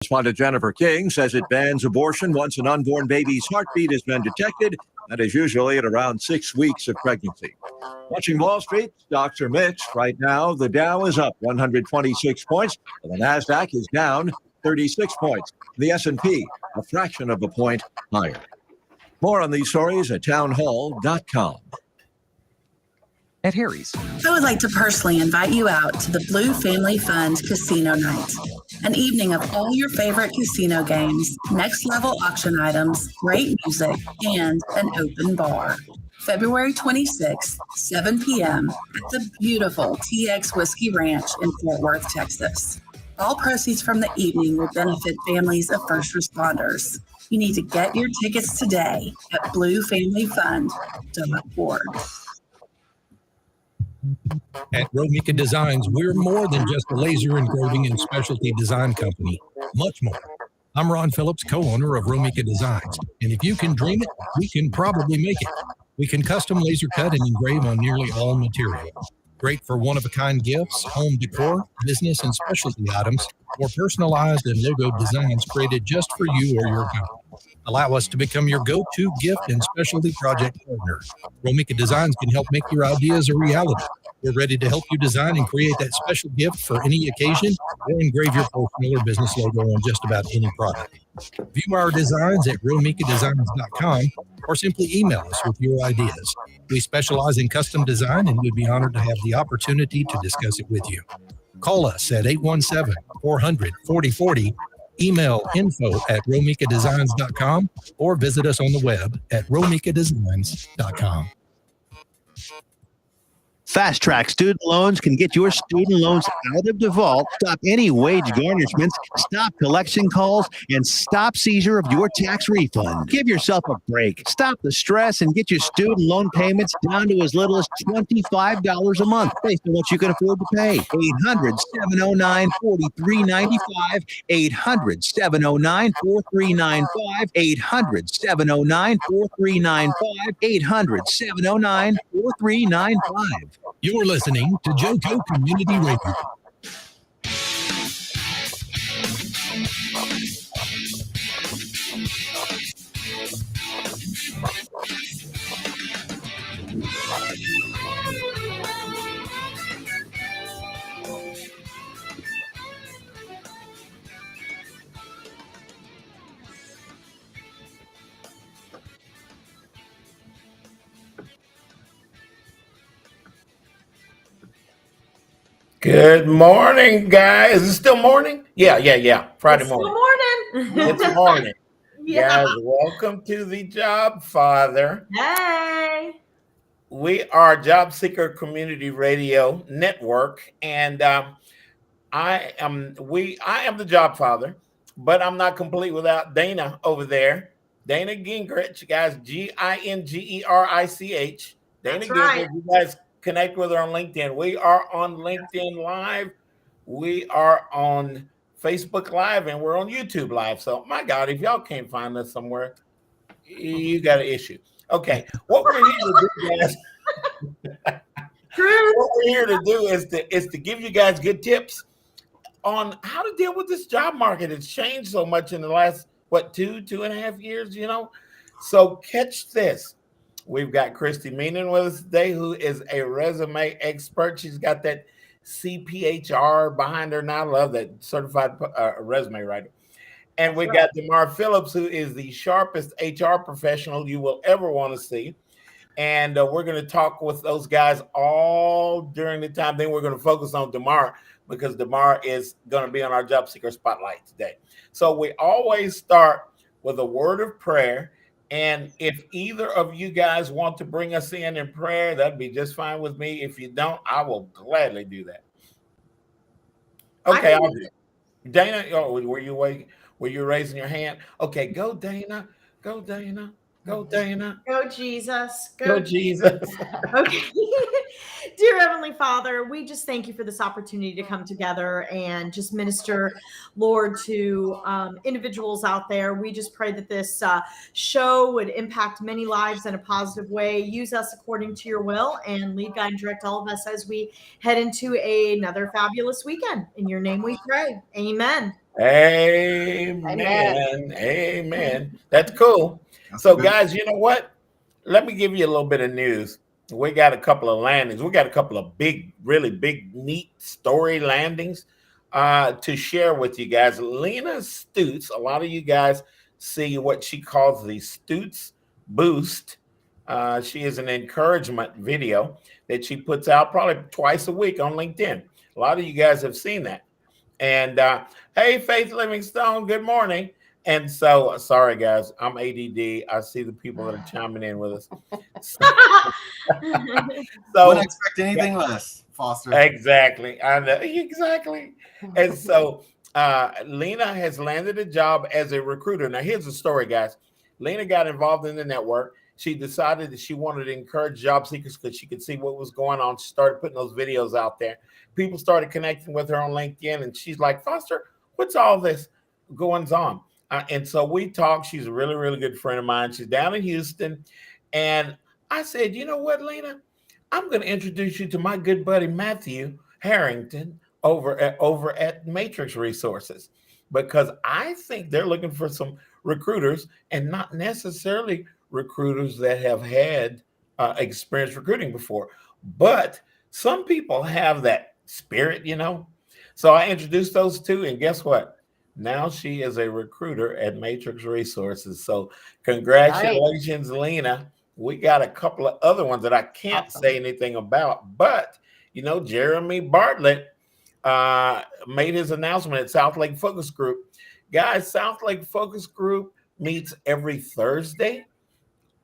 Respondent Jennifer King says it bans abortion once an unborn baby's heartbeat has been detected. That is usually at around 6 weeks of pregnancy. Watching Wall Street, stocks are mixed. Right now, the Dow is up 126 points, and the NASDAQ is down 36 points. The S&P, a fraction of a point higher. More on these stories at townhall.com. At Harry's, I would like to personally invite you out to the Blue Family Fund Casino Night. An evening of all your favorite casino games, next level auction items, great music, and an open bar. February 26th, 7 p.m. at the beautiful TX Whiskey Ranch in Fort Worth, Texas. All proceeds from the evening will benefit families of first responders. You need to get your tickets today at bluefamilyfund.org. At Romika Designs, we're more than just a laser engraving and specialty design company. Much more. I'm Ron Phillips, co-owner of Romika Designs. And if you can dream it, we can probably make it. We can custom laser cut and engrave on nearly all material. Great for one-of-a-kind gifts, home decor, business and specialty items, or personalized and logo designs created just for you or your company. Allow us to become your go-to gift and specialty project partner. Romika Designs can help make your ideas a reality. We're ready to help you design and create that special gift for any occasion or engrave your personal or business logo on just about any product. View our designs at romikadesigns.com or simply email us with your ideas. We specialize in custom design and we'd be honored to have the opportunity to discuss it with you. Call us at 817-400-4040, email info@romikadesigns.com, or visit us on the web at romikadesigns.com. Fast Track Student Loans can get your student loans out of default, stop any wage garnishments, stop collection calls, and stop seizure of your tax refund. Give yourself a break. Stop the stress and get your student loan payments down to as little as $25 a month based on what you can afford to pay. 800-709-4395, 800-709-4395, 800-709-4395, 800-709-4395. You're listening to JoCo Community Radio. Good morning, guys. Is it still morning? Yeah. Friday morning. Good morning. It's morning. Yeah. Guys, welcome to the Jobfather. Hey. We are Jobseeker Community Radio Network, and I am the Jobfather, but I'm not complete without Dana over there. Dana Gingerich, guys, Gingerich. Dana That's right. Gingerich, you guys connect with her on LinkedIn. We are on LinkedIn Live. We are on Facebook Live, and we're on YouTube Live. So, my God, if y'all can't find us somewhere, you got an issue. Okay, what we're here to do, guys, what we're here to do is to give you guys good tips on how to deal with this job market. It's changed so much in the last, 2.5 years, So catch this. We've got Kristi Meenan with us today, who is a resume expert. She's got that CPHR behind her now. I love that, certified resume writer. And we got D'Mar Phillips, who is the sharpest HR professional you will ever want to see. And we're going to talk with those guys all during the time. Then we're going to focus on D'Mar because D'Mar is going to be on our Jobseeker Spotlight today. So we always start with a word of prayer. And if either of you guys want to bring us in prayer, that'd be just fine with me. If you don't, I will gladly do that. Okay, I'll do it. Dana, were you waiting? Were you raising your hand? Okay, go Dana. Go Dana. Go Dana. Go Jesus. Go Jesus. Okay. Dear Heavenly Father, we just thank you for this opportunity to come together and just minister, Lord, to individuals out there. We just pray that this show would impact many lives in a positive way. Use us according to your will and lead, guide, and direct all of us as we head into another fabulous weekend. In your name we pray. Amen. Amen. Amen. That's cool. So, guys, you know what? Let me give you a little bit of news. We got a couple of landings. We got a couple of big, really big, neat story landings to share with you guys. Lena Stutz, a lot of you guys see what she calls the Stutz Boost. She is an encouragement video that she puts out probably twice a week on LinkedIn. A lot of you guys have seen that. And hey, Faith Livingstone, good morning. And so, sorry guys, I'm ADD. I see the people that are chiming in with us. So wouldn't expect anything less, Foster. Exactly, I know exactly. And so, Lena has landed a job as a recruiter. Now, here's the story, guys. Lena got involved in the network. She decided that she wanted to encourage job seekers because she could see what was going on. She started putting those videos out there. People started connecting with her on LinkedIn, and she's like, Foster, what's all this goings on? And so we talked. She's a really, really good friend of mine. She's down in Houston. And I said, you know what, Lena? I'm going to introduce you to my good buddy, Matthew Harrington, over at Matrix Resources, because I think they're looking for some recruiters and not necessarily recruiters that have had experience recruiting before. But some people have that spirit, you know. So I introduced those two, and guess what? Now she is a recruiter at Matrix Resources. So congratulations, Lena. We got a couple of other ones that I can't say anything about, but you know, Jeremy Bartlett made his announcement at South Lake Focus Group. Guys, South Lake Focus Group meets every Thursday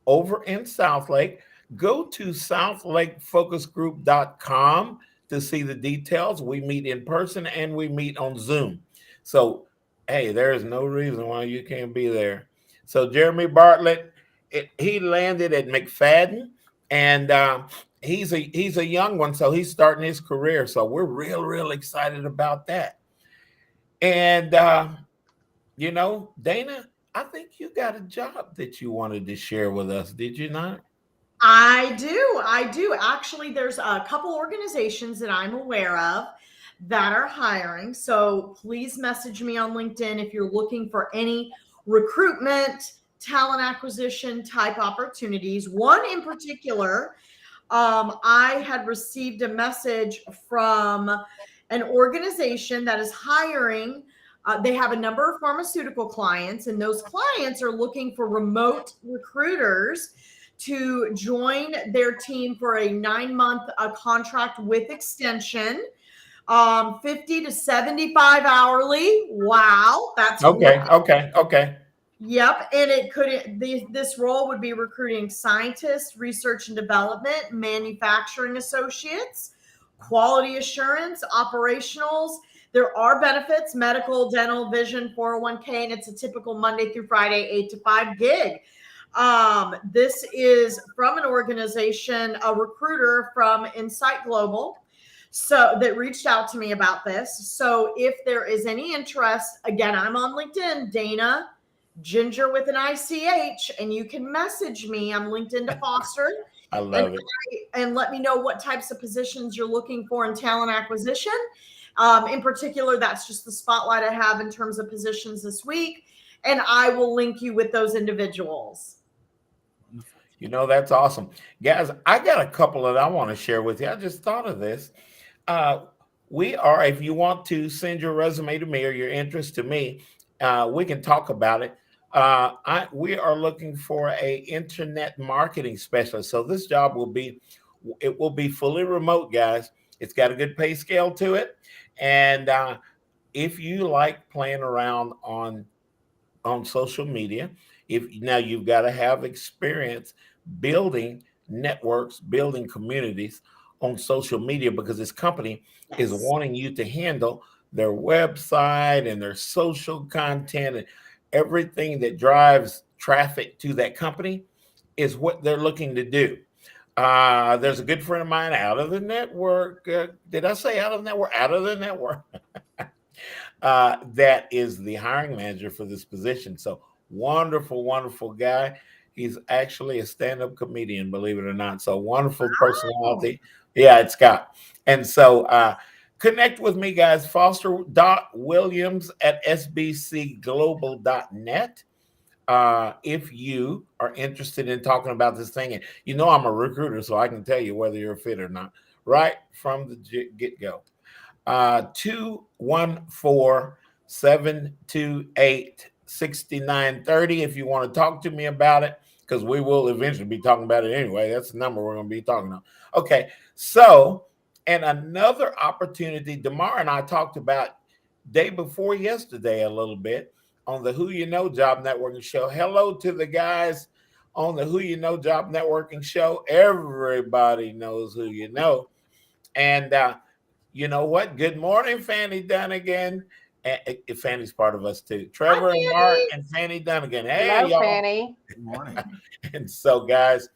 over in South Lake. Go to southlakefocusgroup.com to see the details. We meet in person and we meet on Zoom. So, hey, there is no reason why you can't be there. So Jeremy Bartlett, he landed at McFadden, and he's a young one, so he's starting his career. So we're real excited about that. And you know, Dana, I think you got a job that you wanted to share with us, did you not? I do. Actually, there's a couple organizations that I'm aware of that are hiring. So please message me on LinkedIn if you're looking for any recruitment, talent acquisition type opportunities. One in particular, I had received a message from an organization that is hiring. They have a number of pharmaceutical clients, and those clients are looking for remote recruiters to join their team for a 9-month contract with extension, 50 to 75 hourly. Wow, that's okay. great. Okay. Yep, and this role would be recruiting scientists, research and development, manufacturing associates, quality assurance, operationals. There are benefits: medical, dental, vision, 401k, and it's a typical Monday through Friday 8 to 5 gig. This is from an organization, a recruiter from Insight Global, so that reached out to me about this. So if there is any interest, again, I'm on LinkedIn, Dana Ginger with an ICH, and you can message me. I'm LinkedIn to Foster. I love it. And let me know what types of positions you're looking for in talent acquisition. In particular, that's just the spotlight I have in terms of positions this week, and I will link you with those individuals. You know, that's awesome. Guys, I got a couple that I want to share with you. I just thought of this. We are, if you want to send your resume to me or your interest to me, we can talk about it. We are looking for a internet marketing specialist. So this job will be fully remote, guys. It's got a good pay scale to it. And if you like playing around on social media, now you've got to have experience building networks, building communities on social media, because this company is wanting you to handle their website and their social content and everything that drives traffic to that company is what they're looking to do. There's a good friend of mine out of the network. Did I say out of the network? Out of the network. That is the hiring manager for this position. So wonderful guy. He's actually a stand-up comedian, believe it or not. So wonderful personality. Yeah, it's Scott. And so connect with me, guys. Foster.williams@sbcglobal.net. If you are interested in talking about this thing, and I'm a recruiter, so I can tell you whether you're a fit or not, right from the get-go. 214-728-6930 if you want to talk to me about it, because we will eventually be talking about it anyway. That's the number we're going to be talking about. Okay, so, and another opportunity, D'Mar and I talked about day before yesterday a little bit on the Who You Know Job Networking Show. Hello to the guys on the Who You Know Job Networking Show. Everybody knows who you know. And you know what? Good morning, Fanny Dunnigan. And Fanny's part of us too. Trevor and Mark and Fanny Dunnigan. Hey, Hello, y'all. Fanny. Good morning. And so, guys,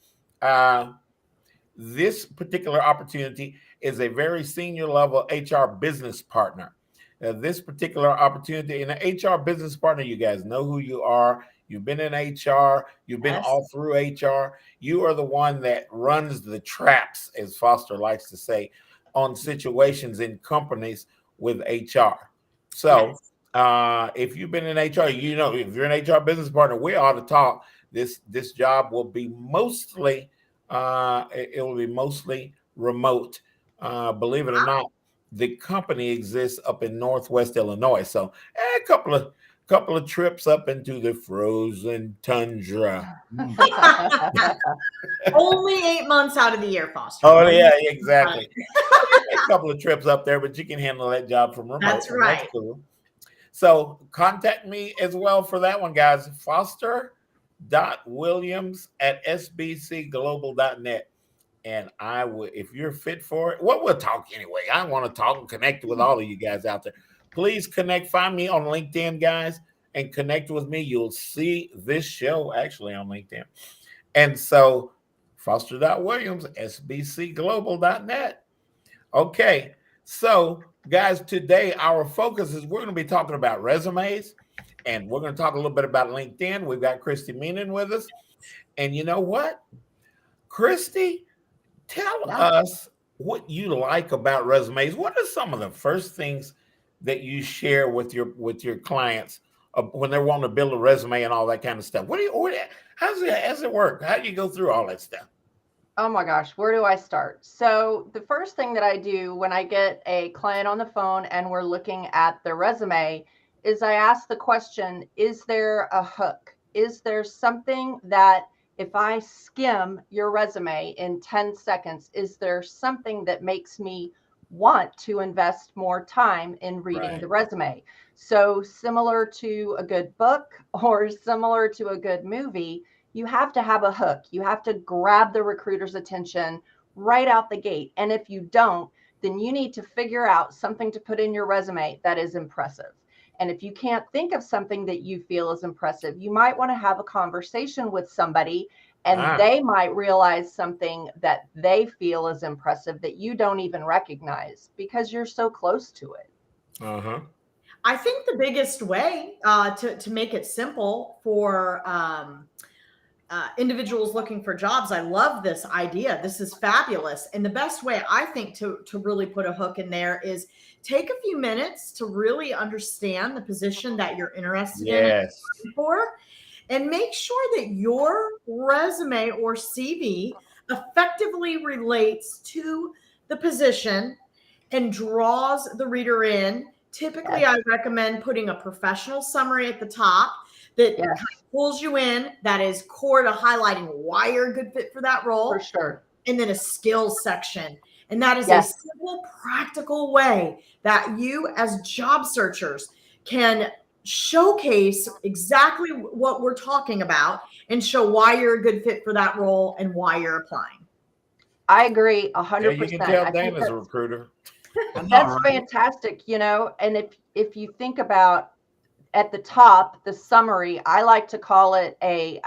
this particular opportunity is a very senior level HR business partner. This particular opportunity, in an HR business partner, you guys know who you are. You've been in HR. You've been all through HR. You are the one that runs the traps, as Foster likes to say, on situations in companies with HR. So if you've been in HR, if you're an HR business partner, we ought to talk. This job will be mostly remote. Believe it or not, the company exists up in Northwest Illinois. So a couple of trips up into the frozen tundra. Only 8 months out of the year, Foster. Oh, yeah, exactly. A couple of trips up there, but you can handle that job from remote. That's right. That's cool. So contact me as well for that one, guys. Foster.williams@sbcglobal.net. And I would, if you're fit for it, we'll talk anyway. I want to talk and connect with all of you guys out there. Please find me on LinkedIn, guys, and connect with me. You'll see this show actually on LinkedIn. And so Foster.williams@sbcglobal.net. Okay. So, guys, today our focus is we're going to be talking about resumes, and we're going to talk a little bit about LinkedIn. We've got Kristi Meenan with us. And you know what? Kristi, tell us what you like about resumes. What are some of the first things that you share with your clients when they're wanting to build a resume and all that kind of stuff? How does it work? How do you go through all that stuff? Oh my gosh, where do I start? So the first thing that I do when I get a client on the phone and we're looking at their resume is I ask the question, is there a hook? Is there something that if I skim your resume in 10 seconds, is there something that makes me want to invest more time in reading the resume? So similar to a good book or similar to a good movie, you have to have a hook. You have to grab the recruiter's attention right out the gate. And if you don't, then you need to figure out something to put in your resume that is impressive. And if you can't think of something that you feel is impressive, you might want to have a conversation with somebody and they might realize something that they feel is impressive that you don't even recognize because you're so close to it. I think the biggest way to make it simple for individuals looking for jobs, I love this idea. This is fabulous. And the best way I think to really put a hook in there is take a few minutes to really understand the position that you're interested in for, and make sure that your resume or CV effectively relates to the position and draws the reader in. Typically, I recommend putting a professional summary at the top that kind of pulls you in, that is core to highlighting why you're a good fit for that role. For sure. And then a skills section. And that is a simple, practical way that you as job searchers can showcase exactly what we're talking about and show why you're a good fit for that role and why you're applying. I agree 100%. You can tell Dana's a recruiter. That's fantastic, and if you think about at the top, the summary, I like to call it a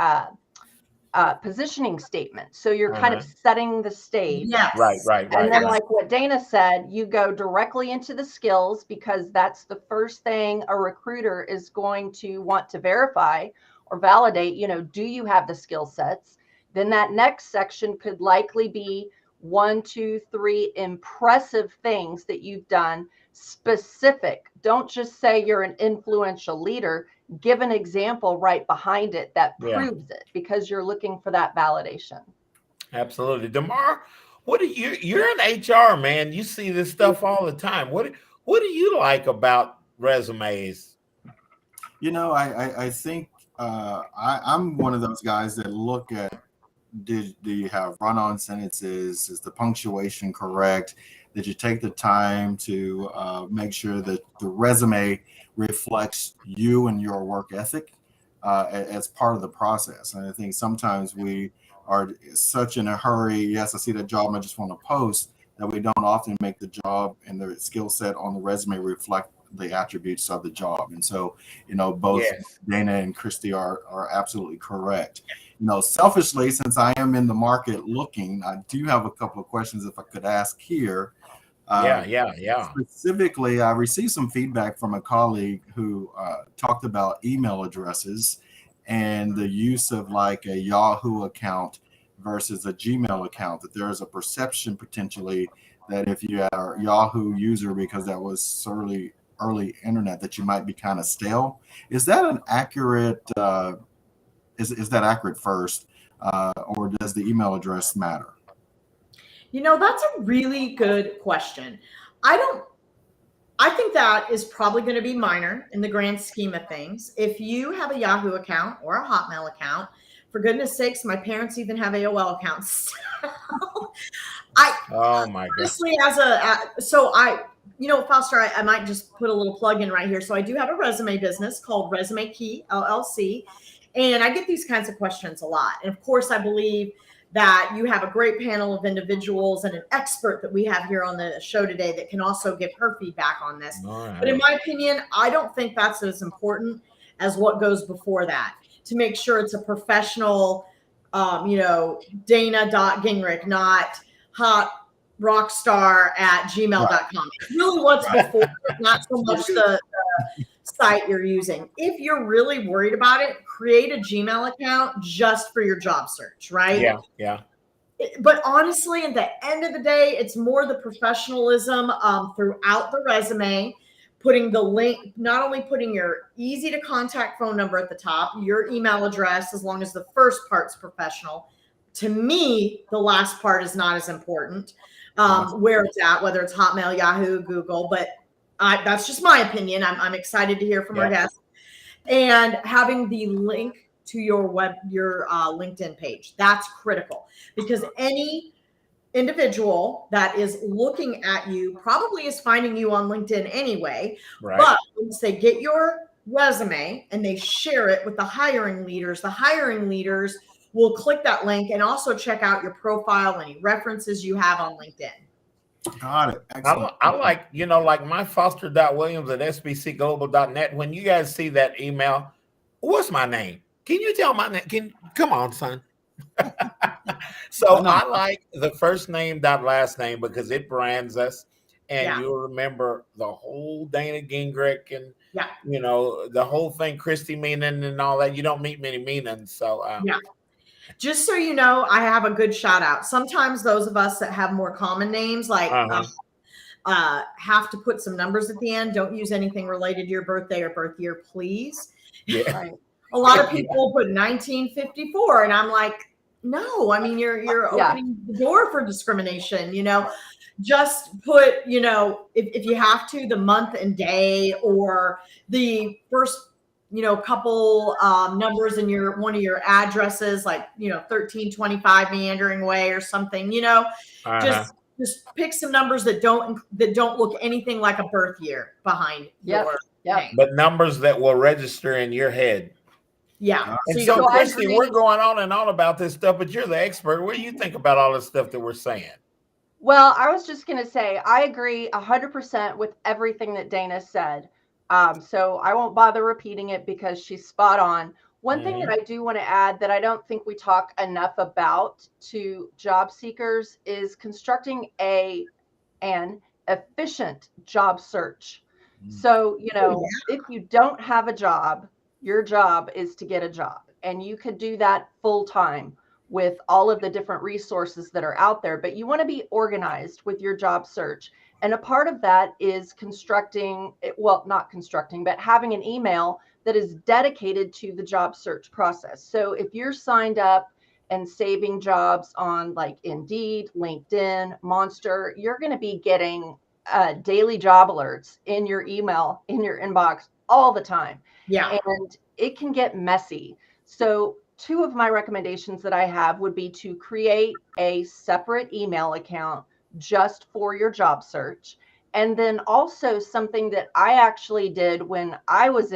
positioning statement. So you're kind of setting the stage. Right. And then like what Dana said, you go directly into the skills because that's the first thing a recruiter is going to want to verify or validate, do you have the skill sets? Then that next section could likely be, 1, 2, 3 impressive things that you've done, specific. Don't just say you're an influential leader. Give an example right behind it that proves it, because you're looking for that validation. Absolutely. D'Mar, you're in HR, man. You see this stuff all the time. What do you like about resumes? I think I'm one of those guys that look at, do you have run-on sentences? Is the punctuation correct? Did you take the time to make sure that the resume reflects you and your work ethic as part of the process? And I think sometimes we are such in a hurry. Yes, I see that job, I just want to post, that we don't often make the job and the skill set on the resume reflect the attributes of the job. And so, both Dana and Kristi are absolutely correct. Selfishly, since I am in the market looking, I do have a couple of questions if I could ask here. Specifically, I received some feedback from a colleague who talked about email addresses and the use of like a Yahoo account versus a Gmail account, that there is a perception potentially that if you are a Yahoo user, because that was early internet, that you might be kind of stale. Is that an accurate is that accurate first, or does the email address matter? That's a really good question. I think that is probably going to be minor in the grand scheme of things. If you have a Yahoo account or a Hotmail account, for goodness sakes, my parents even have AOL accounts. Oh my God. Honestly, Foster, I might just put a little plug in right here. So I do have a resume business called Resume Key LLC, and I get these kinds of questions a lot. And of course, I believe that you have a great panel of individuals and an expert that we have here on the show today that can also give her feedback on this. Right. But in my opinion, I don't think that's as important as what goes before that, to make sure it's a professional, Dana.Gingerich, not hotrockstar@gmail.com. It's really what's before, not so much the site you're using. If you're really worried about it, create a Gmail account just for your job search, right? Yeah. But honestly, at the end of the day, it's more the professionalism throughout the resume, putting the link, not only putting your easy to contact phone number at the top, your email address, as long as the first part's professional. To me, the last part is not as important, where it's at, whether it's Hotmail, Yahoo, Google, but that's just my opinion. I'm excited to hear from our guests. And having the link to your LinkedIn page, that's critical, because any individual that is looking at you probably is finding you on LinkedIn anyway. Right. But once they get your resume and they share it with the hiring leaders will click that link and also check out your profile, any references you have on LinkedIn. Got it. Excellent. I like, like my foster.williams@sbcglobal.net. When you guys see that email, what's my name? Can you tell my name? Come on, son. So I like the first name dot last name because it brands us, and you'll remember the whole Dana Gingerich and the whole thing, Kristi Meenan and all that. You don't meet many Meenans, so Just so you know, I have a good shout out. Sometimes those of us that have more common names, like have to put some numbers at the end. Don't use anything related to your birthday or birth year, please. Yeah. Right. A lot of people put 1954, and I'm like, no. I mean, you're opening the door for discrimination. Just put, if you have to, the month and day, or the first couple numbers in one of your addresses, like 1325 Meandering Way or something. Just pick some numbers that don't look anything like a birth year behind your name. But numbers that will register in your head. Yeah. And so Kristi, we're going on and on about this stuff, but you're the expert. What do you think about all this stuff that we're saying? Well, I was just going to say, I agree 100% with everything that Dana said. So I won't bother repeating it because she's spot on. One thing that I do want to add that I don't think we talk enough about to job seekers is constructing an efficient job search. So, if you don't have a job, your job is to get a job, and you could do that full time. with all of the different resources that are out there, but you want to be organized with your job search. And a part of that is not constructing, but having an email that is dedicated to the job search process. So if you're signed up and saving jobs on like Indeed, LinkedIn, Monster, you're going to be getting daily job alerts in your email, in your inbox all the time. Yeah. And it can get messy. So 2 of my recommendations that I have would be to create a separate email account just for your job search. And then also something that I actually did when I was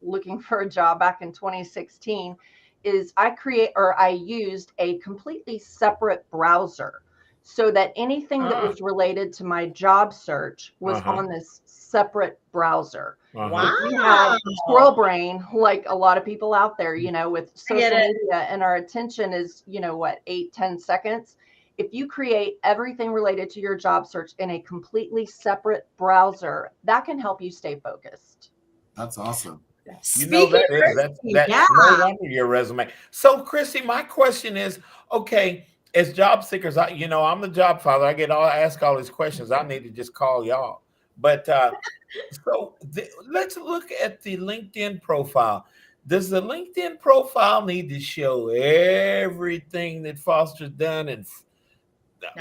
looking for a job back in 2016 is I used a completely separate browser so that anything that was related to my job search was on this separate browser. Wow. If you have squirrel brain, like a lot of people out there, with social media, and our attention is, 8-10 seconds. If you create everything related to your job search in a completely separate browser, that can help you stay focused. That's awesome. That's right under your resume. So, Kristi, my question is, okay, as job seekers, I'm the Jobfather. I ask all these questions. I need to just call y'all. But let's look at the LinkedIn profile. Does the LinkedIn profile need to show everything that Foster's done? And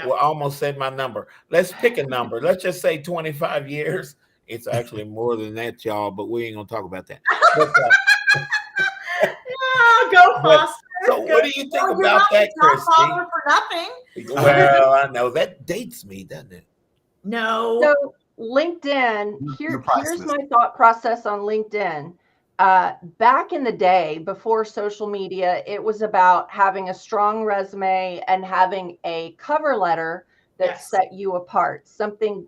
well, I almost said my number. Let's pick a number. Let's just say 25 years. It's actually more than that, y'all, but we ain't going to talk about that. But, go Foster. What do you think about that, Kristi? For nothing. Well, I know that dates me, doesn't it? No. So LinkedIn, here's my thought process on LinkedIn. Back in the day, before social media, it was about having a strong resume and having a cover letter that set you apart. Something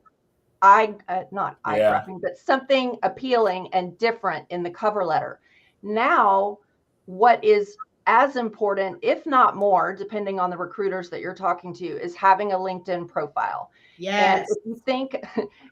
but something appealing and different in the cover letter. Now, what is as important, if not more, depending on the recruiters that you're talking to, is having a LinkedIn profile. Yes. And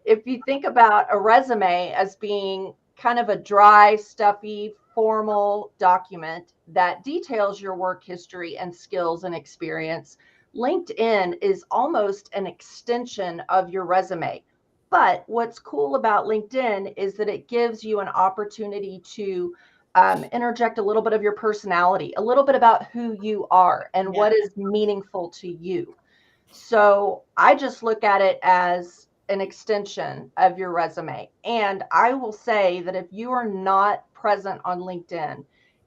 if you think about a resume as being kind of a dry, stuffy, formal document that details your work history and skills and experience, LinkedIn is almost an extension of your resume. But what's cool about LinkedIn is that it gives you an opportunity to interject a little bit of your personality, a little bit about who you are and what is meaningful to you. So I just look at it as an extension of your resume. And I will say that if you are not present on LinkedIn,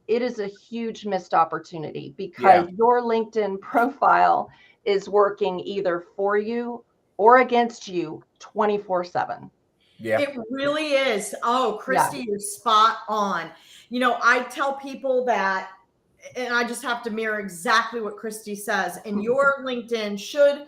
it is a huge missed opportunity because your LinkedIn profile is working either for you or against you 24/7. Yeah, it really is. Oh, Kristi, you're spot on. I tell people that, and I just have to mirror exactly what Kristi says. And your LinkedIn should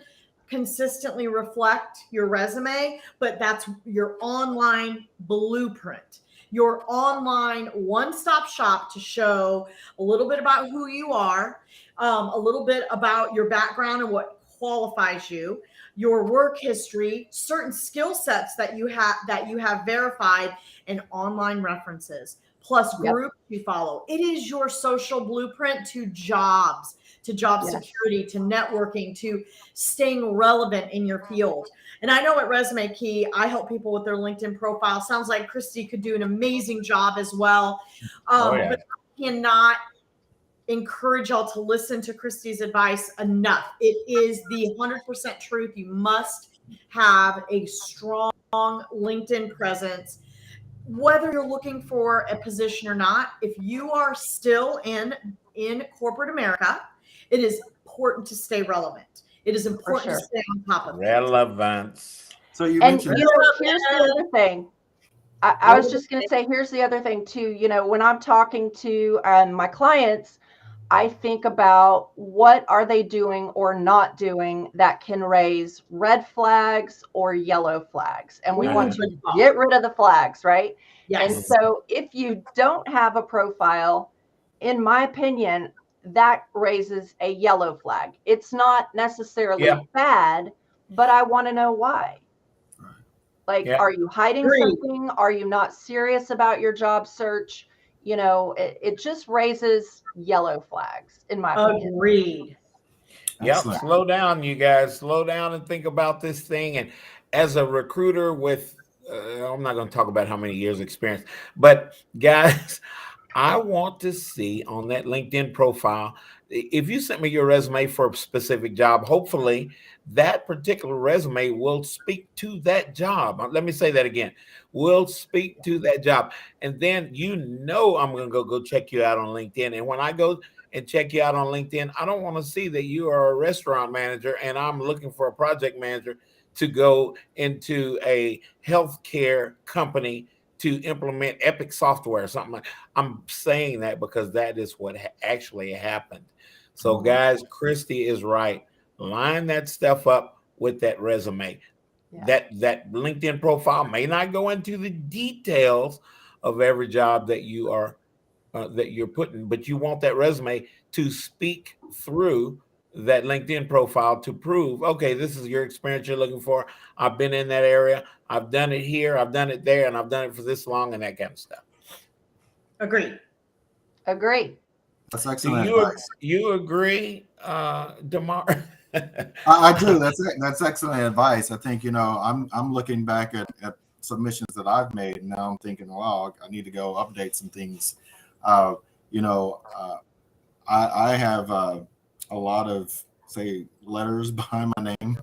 consistently reflect your resume, but that's your online blueprint, your online one-stop shop to show a little bit about who you are, a little bit about your background and what qualifies you, your work history, certain skill sets that you have verified, and online references, plus groups you follow. It is your social blueprint to jobs, to job security, to networking, to staying relevant in your field. And I know at Resume Key, I help people with their LinkedIn profile. Sounds like Kristi could do an amazing job as well. But I cannot encourage y'all to listen to Kristi's advice enough. It is the 100% truth. You must have a strong LinkedIn presence, whether you're looking for a position or not. If you are still in corporate America, it is important to stay relevant. It is important to stay on top of relevance. So you And mentioned here's the other thing. I was just going to say, here's the other thing too. When I'm talking to my clients, I think about what are they doing or not doing that can raise red flags or yellow flags. And we want to get rid of the flags, right? Yes. And so if you don't have a profile, in my opinion, that raises a yellow flag. It's not necessarily bad, but I want to know why. Like, are you hiding something? Are you not serious about your job search? it just raises yellow flags, in my opinion. Agreed. Yep. Excellent. Slow down, you guys. Slow down and think about this thing. And as a recruiter with, I'm not going to talk about how many years experience, but guys, I want to see on that LinkedIn profile, if you sent me your resume for a specific job, hopefully that particular resume will speak to that job. Let me say that again. Will speak to that job. And then I'm going to go check you out on LinkedIn. And when I go and check you out on LinkedIn, I don't want to see that you are a restaurant manager and I'm looking for a project manager to go into a healthcare company to implement Epic software or something like. I'm saying that because that is what actually happened. So guys, Kristi is right. Line that stuff up with that resume. Yeah. That LinkedIn profile may not go into the details of every job that you are that you're putting, but you want that resume to speak through that LinkedIn profile to prove, okay, this is your experience you're looking for. I've been in that area. I've done it here. I've done it there, and I've done it for this long, and that kind of stuff. Agreed. That's excellent advice. You agree, D'Mar? I do. That's excellent advice. I think, I'm looking back at submissions that I've made, and now I'm thinking, wow, I need to go update some things. I have a lot of, say, letters behind my name.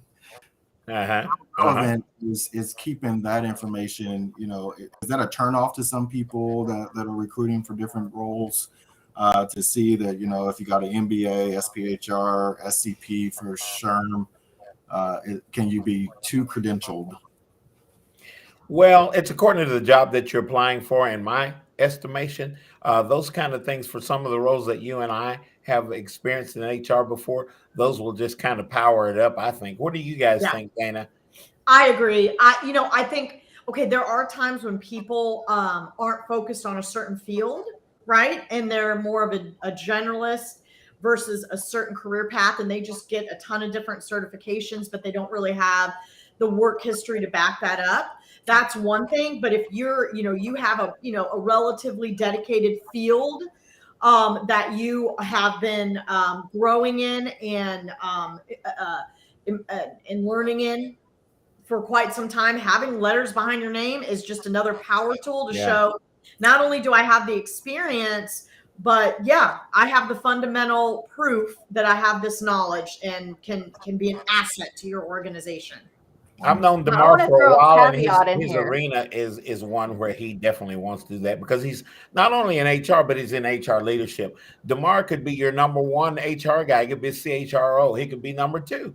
Relevant is keeping that information. Is that a turnoff to some people that are recruiting for different roles? To see that, if you got an MBA, SPHR, SCP for SHRM, can you be too credentialed? Well, it's according to the job that you're applying for, in my estimation. Those kind of things for some of the roles that you and I have experienced in HR before, those will just kind of power it up, I think. What do you guys think, Dana? I agree. I think, okay, there are times when people aren't focused on a certain field, right? And they're more of a generalist versus a certain career path, and they just get a ton of different certifications, but they don't really have the work history to back that up. That's one thing. But if you're, you have a relatively dedicated field that you have been growing in and learning in for quite some time, having letters behind your name is just another power tool to show not only do I have the experience, but I have the fundamental proof that I have this knowledge and can be an asset to your organization. I've known D'Mar for a while, and his arena is one where he definitely wants to do that because he's not only in HR, but he's in HR leadership. D'Mar could be your number one HR guy. He could be CHRO. He could be number two.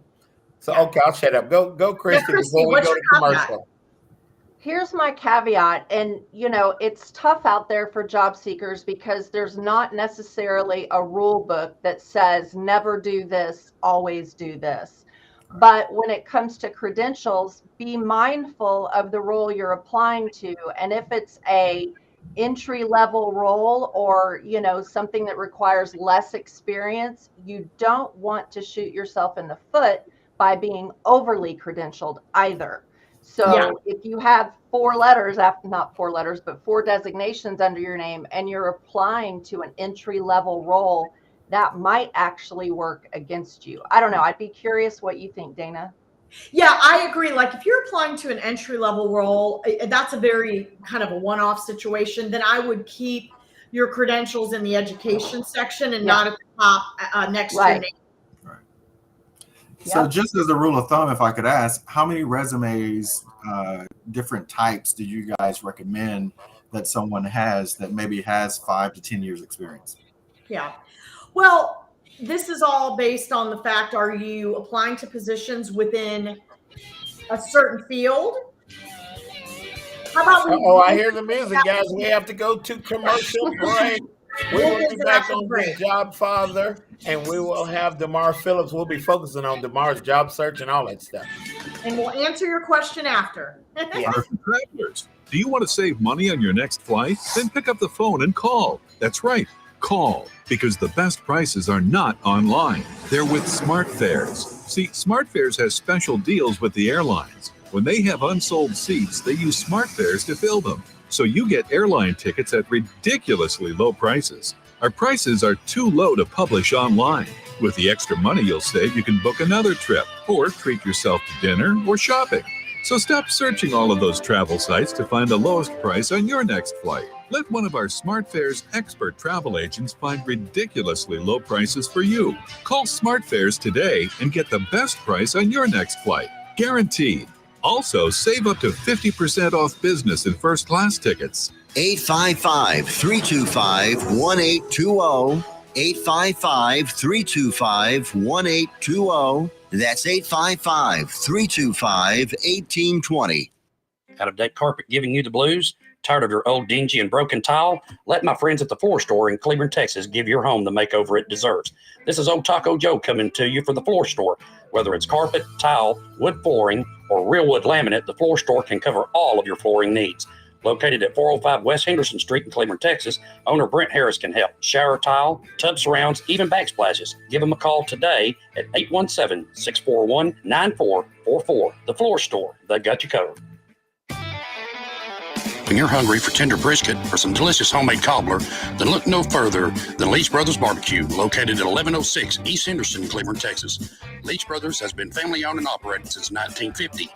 So, okay, I'll shut up. Go, Kristi, before we go to commercial. Here's my caveat, and it's tough out there for job seekers because there's not necessarily a rule book that says never do this, always do this. But when it comes to credentials, be mindful of the role you're applying to. And if it's a entry-level role or, something that requires less experience, you don't want to shoot yourself in the foot by being overly credentialed either. So if you have four designations under your name and you're applying to an entry-level role, that might actually work against you. I don't know. I'd be curious what you think, Dana. Yeah, I agree. Like if you're applying to an entry-level role, that's a very kind of a one-off situation. Then I would keep your credentials in the education section and not at the top next to your name. Right. So just as a rule of thumb, if I could ask, how many resumes, different types do you guys recommend that someone has that maybe has 5 to 10 years experience? Yeah. Well, this is all based on the fact, are you applying to positions within a certain field? How about I hear the music, guys. We have to go to commercial break. We will be back on this Jobfather, and we will have D'Mar Phillips. We'll be focusing on D'Mar's job search and all that stuff. And we'll answer your question after. Travelers, do you want to save money on your next flight? Then pick up the phone and call. That's right. Call, because the best prices are not online. They're with SmartFares. See, SmartFares has special deals with the airlines. When they have unsold seats, they use SmartFares to fill them. So you get airline tickets at ridiculously low prices. Our prices are too low to publish online. With the extra money you'll save, you can book another trip or treat yourself to dinner or shopping. So stop searching all of those travel sites to find the lowest price on your next flight. Let one of our SmartFares expert travel agents find ridiculously low prices for you. Call SmartFares today and get the best price on your next flight. Guaranteed. Also, save up to 50% off business and first class tickets. 855-325-1820. 855-325-1820. That's 855-325-1820. Out of deck carpet giving you the blues? Tired of your old dingy and broken tile? Let my friends at the Floor Store in Cleveland, Texas give your home the makeover it deserves. This is Old Taco Joe coming to you for the Floor Store. Whether it's carpet, tile, wood flooring, or real wood laminate, the Floor Store can cover all of your flooring needs. Located at 405 West Henderson Street in Cleveland, Texas, owner Brent Harris can help. Shower tile, tub surrounds, even backsplashes. Give him a call today at 817-641-9444. The Floor Store, they got you covered. When you're hungry for tender brisket or some delicious homemade cobbler, then look no further than Leach Brothers Barbecue, located at 1106 East Henderson, Cleveland, Texas. Leach Brothers has been family owned and operated since 1950.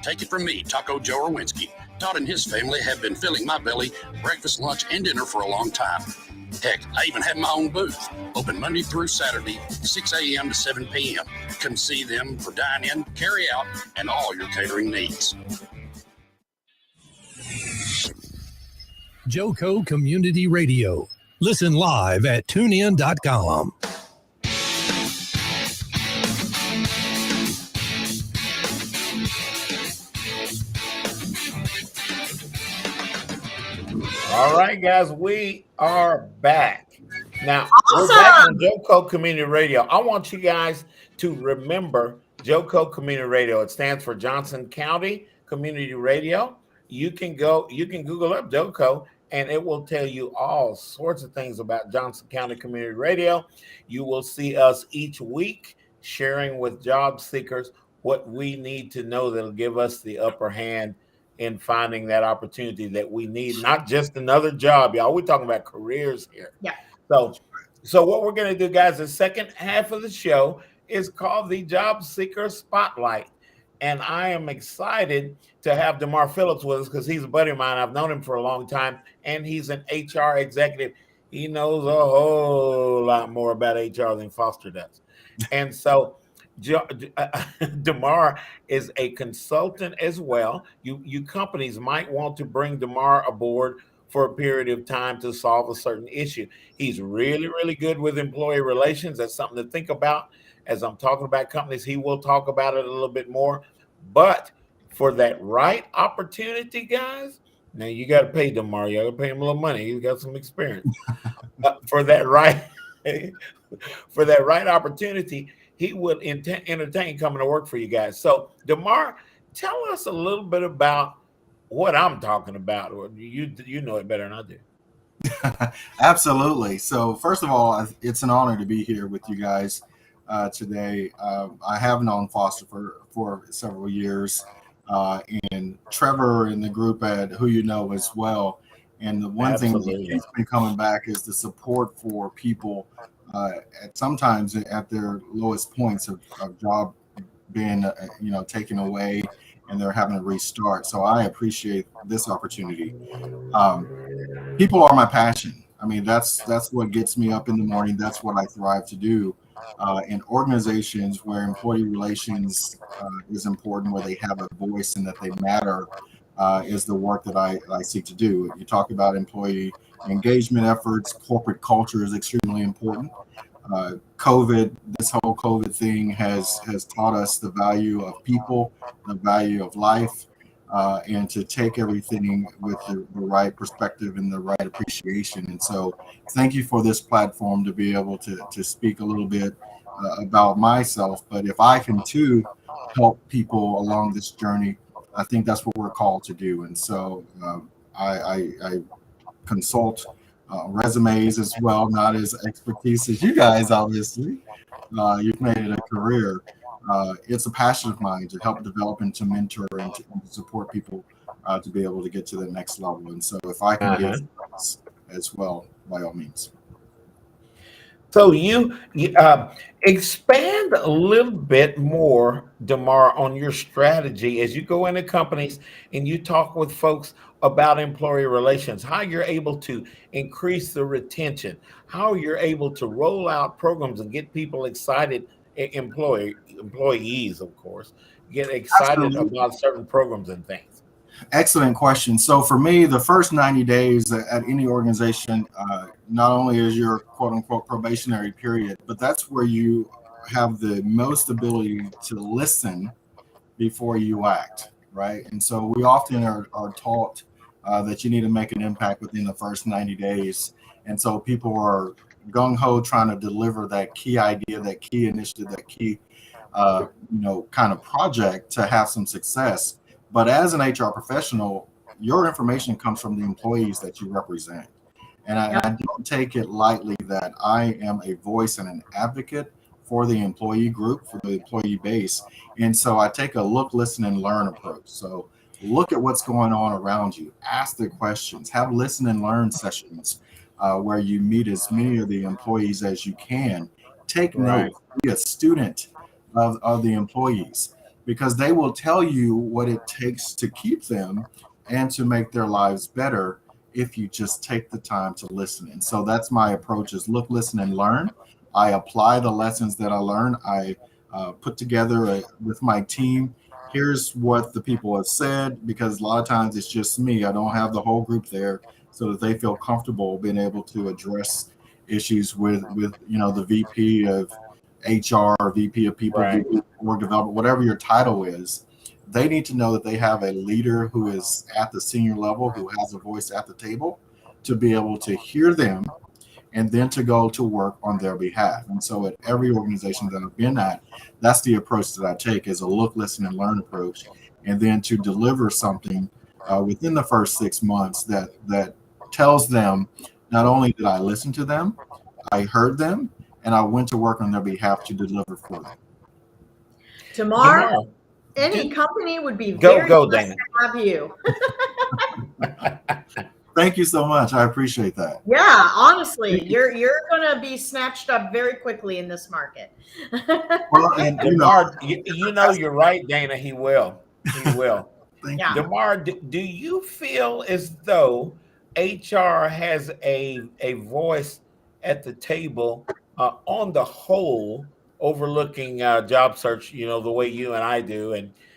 Take it from me, Taco Joe Orwinski. Todd and his family have been filling my belly breakfast, lunch, and dinner for a long time. Heck, I even have my own booth, open Monday through Saturday, 6 a.m. to 7 p.m. Come see them for dine-in, carry-out, and all your catering needs. Joco Community Radio. Listen live at tunein.com. All right, guys, we are back. Now, we're back on Joco Community Radio. I want you guys to remember Joco Community Radio. It stands for Johnson County Community Radio. You can Google up Joco, and it will tell you all sorts of things about Johnson County Community Radio. You will see us each week sharing with job seekers what we need to know that'll give us the upper hand in finding that opportunity that we need, not just another job, y'all. We're talking about careers here. Yeah. So what we're going to do, guys, the second half of the show is called the Job Seeker Spotlight. And I am excited to have D'Mar Phillips with us because he's a buddy of mine. I've known him for a long time, and he's an HR executive. He knows a whole lot more about HR than Foster does. And so D'Mar is a consultant as well. You companies might want to bring D'Mar aboard for a period of time to solve a certain issue. He's really, really good with employee relations. That's something to think about. As I'm talking about companies, he will talk about it a little bit more. But for that right opportunity, guys, now you got to pay D'Mar. You got to pay him a little money. He's got some experience. For that right opportunity, he would entertain coming to work for you guys. So, D'Mar, tell us a little bit about what I'm talking about, or you know it better than I do. Absolutely. So, first of all, it's an honor to be here with you guys today. I have known Foster for several years, and Trevor and the group at Who You Know as well. And the one thing that keeps me coming back is the support for people sometimes at their lowest points of job being taken away, and they're having to restart. So I appreciate this opportunity. People are my passion. I mean, that's what gets me up in the morning. That's what I thrive to do. In organizations where employee relations is important, where they have a voice and that they matter, is the work that I seek to do. You talk about employee engagement efforts. Corporate culture is extremely important. This whole COVID thing has taught us the value of people, the value of life, and to take everything with the right perspective and the right appreciation. And so thank you for this platform to be able to speak a little bit about myself. But if I can too help people along this journey, I think that's what we're called to do. And so I consult resumes as well, not as expertise as you guys, obviously. You've made it a career. It's a passion of mine to help develop and to mentor and to support people to be able to get to the next level. And so if I can give as well, by all means. So you expand a little bit more, D'Mar, on your strategy as you go into companies and you talk with folks about employee relations, how you're able to increase the retention, how you're able to roll out programs and get people excited, employees, of course, get excited Absolutely. about certain programs and things. Excellent question. So for me, the first 90 days at any organization, not only is your quote unquote probationary period, but that's where you have the most ability to listen before you act, right? And so we often are taught that you need to make an impact within the first 90 days. And so people are gung-ho trying to deliver that key idea, that key initiative, that key, kind of project to have some success. But as an HR professional, your information comes from the employees that you represent. And I don't take it lightly that I am a voice and an advocate for the employee group, for the employee base. And so I take a look, listen, and learn approach. So look at what's going on around you, ask the questions, have listen and learn sessions where you meet as many of the employees as you can. Take note, be a student of the employees, because they will tell you what it takes to keep them and to make their lives better if you just take the time to listen. And so that's my approach, is look, listen, and learn. I apply the lessons that I learn. I put together with my team, here's what the people have said, because a lot of times it's just me. I don't have the whole group there, so that they feel comfortable being able to address issues with the VP of HR, VP of people, VP of org development, whatever your title is. They need to know that they have a leader who is at the senior level, who has a voice at the table, to be able to hear them and then to go to work on their behalf. And so at every organization that I've been at, that's the approach that I take, is a look, listen, and learn approach, and then to deliver something within the first 6 months that tells them, not only did I listen to them, I heard them, and I went to work on their behalf to deliver for them. D'Mar, any company would be very blessed to have you. Thank you so much. I appreciate that. Yeah, honestly, you're going to be snatched up very quickly in this market. Well, and D'Mar, you're right, Dana. He will. He will. Thank you. D'Mar, do you feel as though HR has a voice at the table on the whole, overlooking job search, the way you and I do,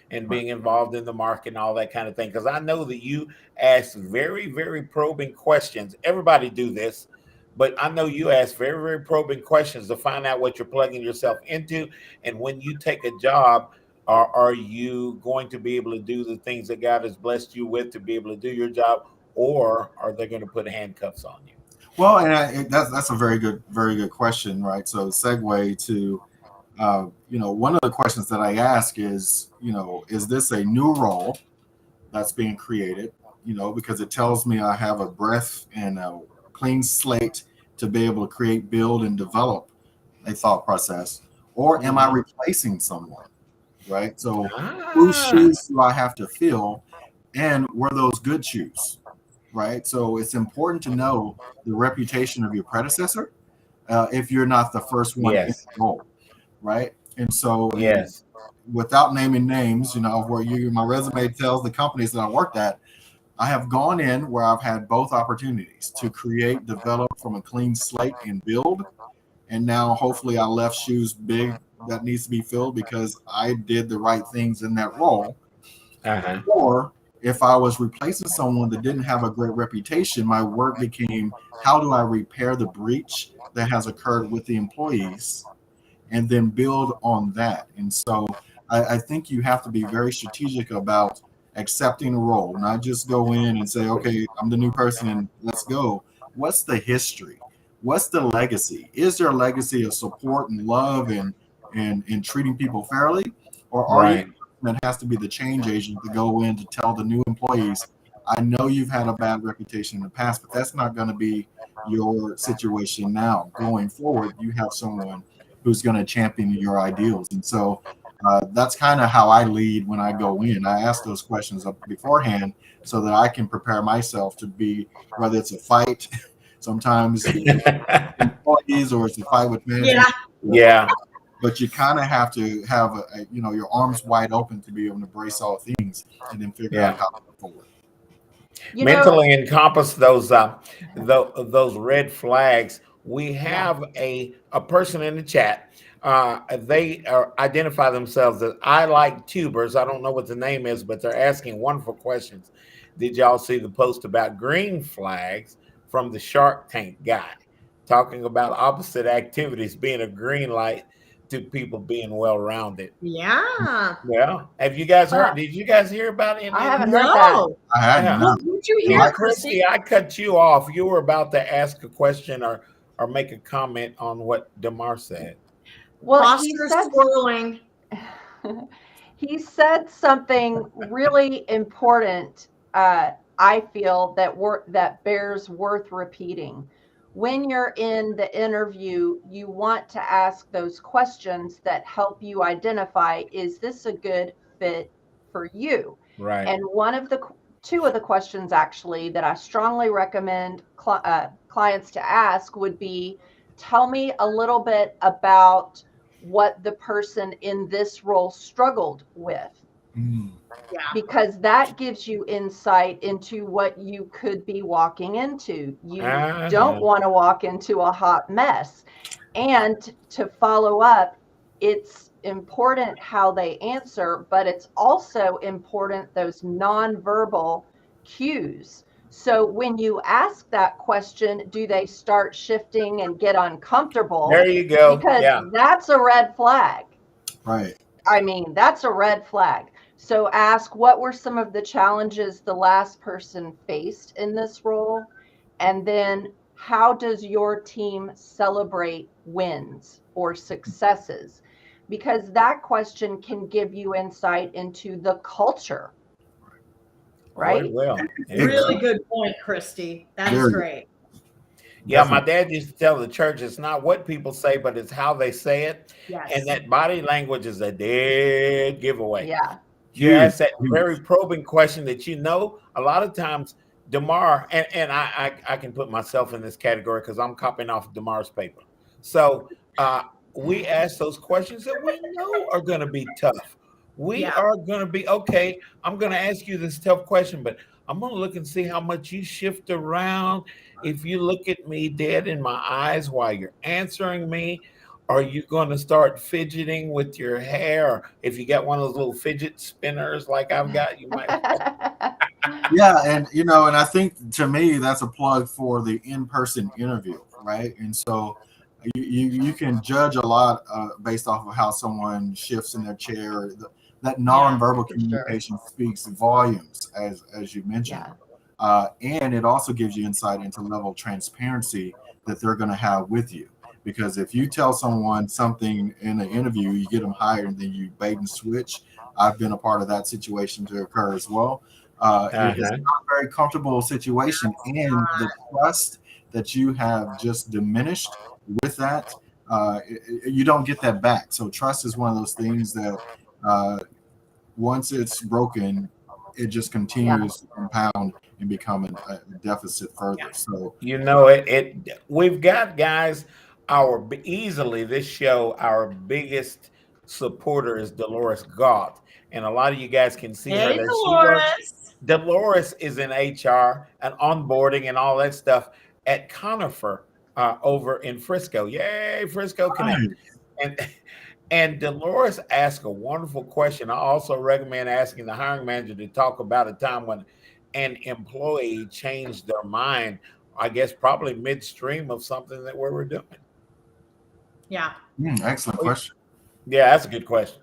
and being involved in the market and all that kind of thing? Because I know that you ask very, very probing questions. Everybody do this, but I know you ask very, very probing questions to find out what you're plugging yourself into. And when you take a job, are you going to be able to do the things that God has blessed you with to be able to do your job, or are they going to put handcuffs on you? Well, and that's a very good question, right? So segue to, one of the questions that I ask is, is this a new role that's being created? Because it tells me I have a breath and a clean slate to be able to create, build, and develop a thought process, or am I replacing someone, right? So whose shoes do I have to fill, and were those good shoes? Right. So it's important to know the reputation of your predecessor if you're not the first one in the role. Right. And so without naming names, where my resume tells the companies that I worked at, I have gone in where I've had both opportunities to create, develop from a clean slate and build. And now hopefully I left shoes big that needs to be filled because I did the right things in that role. Or if I was replacing someone that didn't have a great reputation, my work became, how do I repair the breach that has occurred with the employees and then build on that? And so I think you have to be very strategic about accepting a role, not just go in and say, okay, I'm the new person and let's go. What's the history? What's the legacy? Is there a legacy of support and love and treating people fairly? Or are you that has to be the change agent to go in to tell the new employees, I know you've had a bad reputation in the past, but that's not going to be your situation now. Going forward, you have someone who's going to champion your ideals. And so That's kind of how I lead when I go in. I ask those questions up beforehand so that I can prepare myself to be, whether it's a fight, sometimes employees, or it's a fight with management. Yeah. But you kind of have to have your arms wide open to be able to embrace all things and then figure out how to go forward. Mentally encompass those red flags. We have a person in the chat. They identify themselves as I like tubers. I don't know what the name is, but they're asking wonderful questions. Did y'all see the post about green flags from the Shark Tank guy talking about opposite activities being a green light to people being well-rounded? Yeah. Well, have you guys heard? Did you guys hear about it? I haven't heard that. I hadn't. Well, did you hear, Kristi, I cut you off. You were about to ask a question or make a comment on what D'Mar said. Well, he said something really important. I feel that bears worth repeating. When you're in the interview, you want to ask those questions that help you identify, is this a good fit for you? Right. And two of the questions actually that I strongly recommend clients to ask would be, tell me a little bit about what the person in this role struggled with. Yeah. Because that gives you insight into what you could be walking into. You don't want to walk into a hot mess. And to follow up, it's important how they answer, but it's also important those nonverbal cues. So when you ask that question, do they start shifting and get uncomfortable? There you go. Because that's a red flag. Right. I mean, that's a red flag. So ask, what were some of the challenges the last person faced in this role? And then how does your team celebrate wins or successes? Because that question can give you insight into the culture. Right? Well, really good point, Kristi. That's great. Yeah, my dad used to tell the church it's not what people say, but it's how they say it. Yes. And that body language is a dead giveaway. Yeah. You ask that very probing question that a lot of times D'Mar, and I can put myself in this category because I'm copying off D'Mar's paper. So we ask those questions that we know are going to be tough. We are going to be, okay, I'm going to ask you this tough question, but I'm going to look and see how much you shift around. If you look at me dead in my eyes while you're answering me, are you going to start fidgeting with your hair? Or if you got one of those little fidget spinners like I've got, you might. Yeah, and and I think to me that's a plug for the in-person interview, right? And so you can judge a lot based off of how someone shifts in their chair. That nonverbal communication speaks volumes, as you mentioned, and it also gives you insight into the level of transparency that they're going to have with you. Because if you tell someone something in an interview, you get them hired, and then you bait and switch. I've been a part of that situation to occur as well. It's not a very comfortable situation, and the trust that you have just diminished with that, you don't get that back. So trust is one of those things that once it's broken, it just continues to compound and become a deficit further. So we've got guys. Easily this show, our biggest supporter is Dolores Galt, and a lot of you guys can see her. Dolores is in HR and onboarding and all that stuff at Conifer over in Frisco. Yay, Frisco Connect. And Dolores asked a wonderful question. I also recommend asking the hiring manager to talk about a time when an employee changed their mind, I guess probably midstream of something that we were doing. Yeah. Excellent question. Yeah, that's a good question.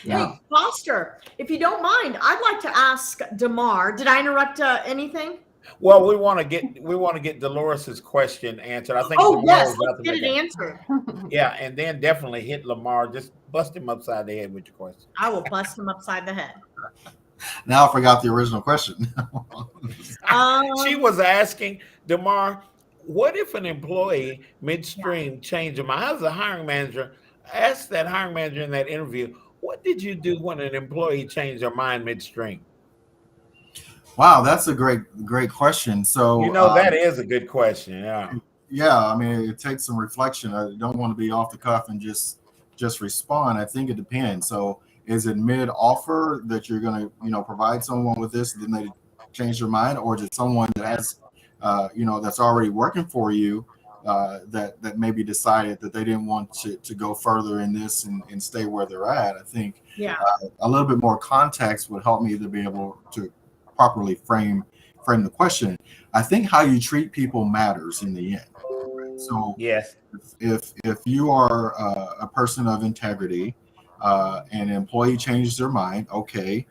Yeah. Hey, Foster, if you don't mind, I'd like to ask D'Mar. Did I interrupt anything? Well, we want to get Dolores's question answered. I think. Oh yes, let's get it answered. Yeah, and then definitely hit Lamar. Just bust him upside the head with your question. I will bust him upside the head. Now I forgot the original question. She was asking D'Mar, what if an employee midstream changed their mind? How does the hiring manager ask that hiring manager in that interview, What did you do when an employee changed their mind midstream? Wow, that's a great question. So that is a good question. Yeah. Yeah, I mean, it takes some reflection. I don't want to be off the cuff and just respond. I think it depends. So is it mid offer that you're going to provide someone with this, then they change their mind, or is it someone that has that's already working for you that maybe decided that they didn't want to go further in this and stay where they're at? I think a little bit more context would help me to be able to properly frame the question. I think how you treat people matters in the end. So yes, if you are a person of integrity and an employee changes their mind, okay,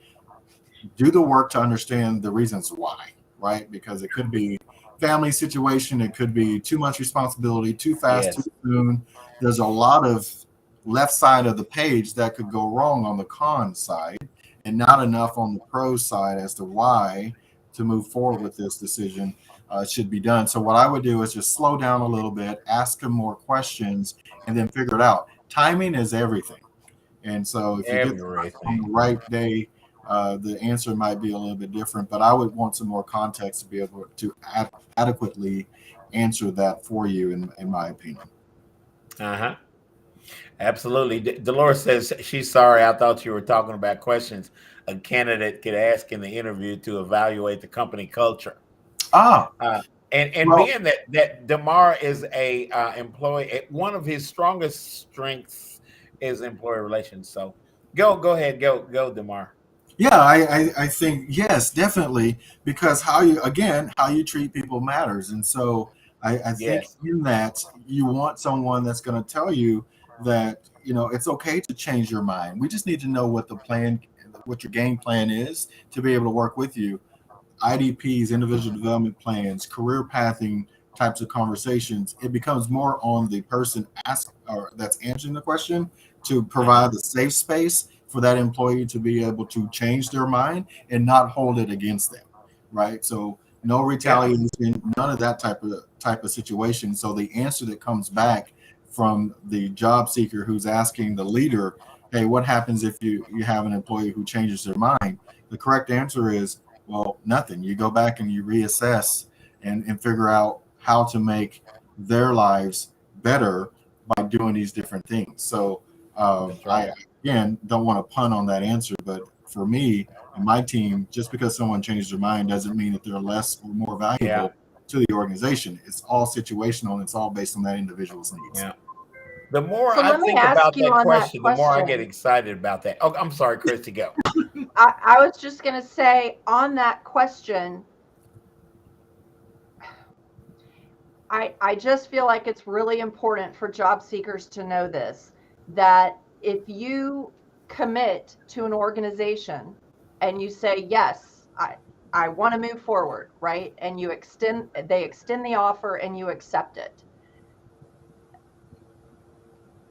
do the work to understand the reasons why, right? Because it could be family situation, it could be too much responsibility, too fast, too soon. There's a lot of left side of the page that could go wrong on the con side, and not enough on the pro side as to why to move forward with this decision should be done. So what I would do is just slow down a little bit, ask them more questions, and then figure it out. Timing is everything. And so if you get on the right day, the answer might be a little bit different, but I would want some more context to be able to adequately answer that for you, in my opinion. Absolutely. Dolores says she's sorry. I thought you were talking about questions a candidate could ask in the interview to evaluate the company culture. And being that D'Mar is a employee, one of his strongest strengths is employee relations. So go ahead, go D'Mar. Yeah, I think yes, definitely, because how you treat people matters. And so I think in that you want someone that's going to tell you that it's okay to change your mind. We just need to know what your game plan is to be able to work with you. IDPs, individual development plans, career pathing types of conversations. It becomes more on the person that's answering the question to provide the safe space for that employee to be able to change their mind and not hold it against them, right? So no retaliation, none of that type of situation. So the answer that comes back from the job seeker who's asking the leader, hey, what happens if you have an employee who changes their mind? The correct answer is, well, nothing. You go back and you reassess and figure out how to make their lives better by doing these different things. So I, again, don't want to pun on that answer, but for me and my team, just because someone changed their mind doesn't mean that they're less or more valuable to the organization. It's all situational, and it's all based on that individual's needs. Yeah. The more I think about that question, the more I get excited about that. Oh, I'm sorry, Kristi, go. I was just going to say on that question, I just feel like it's really important for job seekers to know this, that if you commit to an organization and you say, yes, I want to move forward, right? And they extend the offer and you accept it.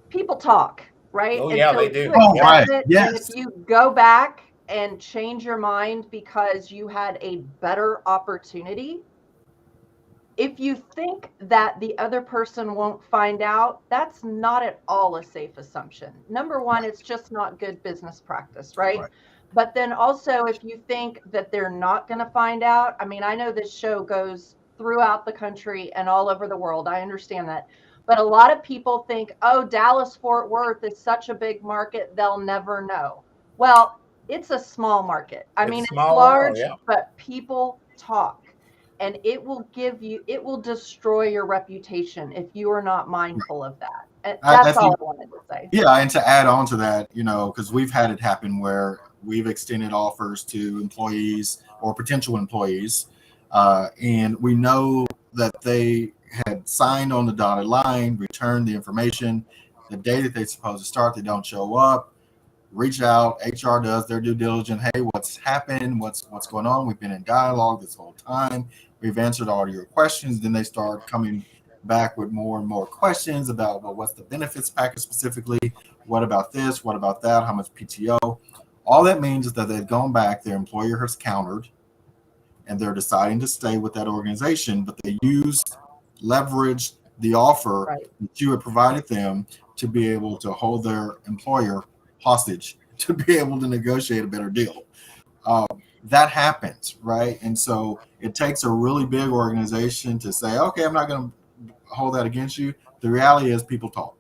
People talk, right? Oh, and yeah, so they do. And if you go back and change your mind because you had a better opportunity, if you think that the other person won't find out, that's not at all a safe assumption. Number one, it's just not good business practice, right? But then also, if you think that they're not going to find out, I mean, I know this show goes throughout the country and all over the world. I understand that. But a lot of people think, oh, Dallas-Fort Worth is such a big market, they'll never know. Well, it's a small market. I mean, it's large, but people talk. And it will destroy your reputation if you are not mindful of that. And that's all I wanted to say. Yeah, and to add on to that, because we've had it happen where we've extended offers to employees or potential employees, and we know that they had signed on the dotted line, returned the information. The day that they're supposed to start, they don't show up. Reach out. HR does their due diligence. Hey, what's happened? What's going on? We've been in dialogue this whole time. We've answered all your questions. Then they start coming back with more and more questions about, well, what's the benefits package specifically? What about this? What about that? How much PTO? All that means is that they've gone back. Their employer has countered, and they're deciding to stay with that organization, but they leveraged the offer that you had provided them to be able to hold their employer hostage to be able to negotiate a better deal. That happens, right? And so it takes a really big organization to say, okay, I'm not going to hold that against you. The reality is people talk.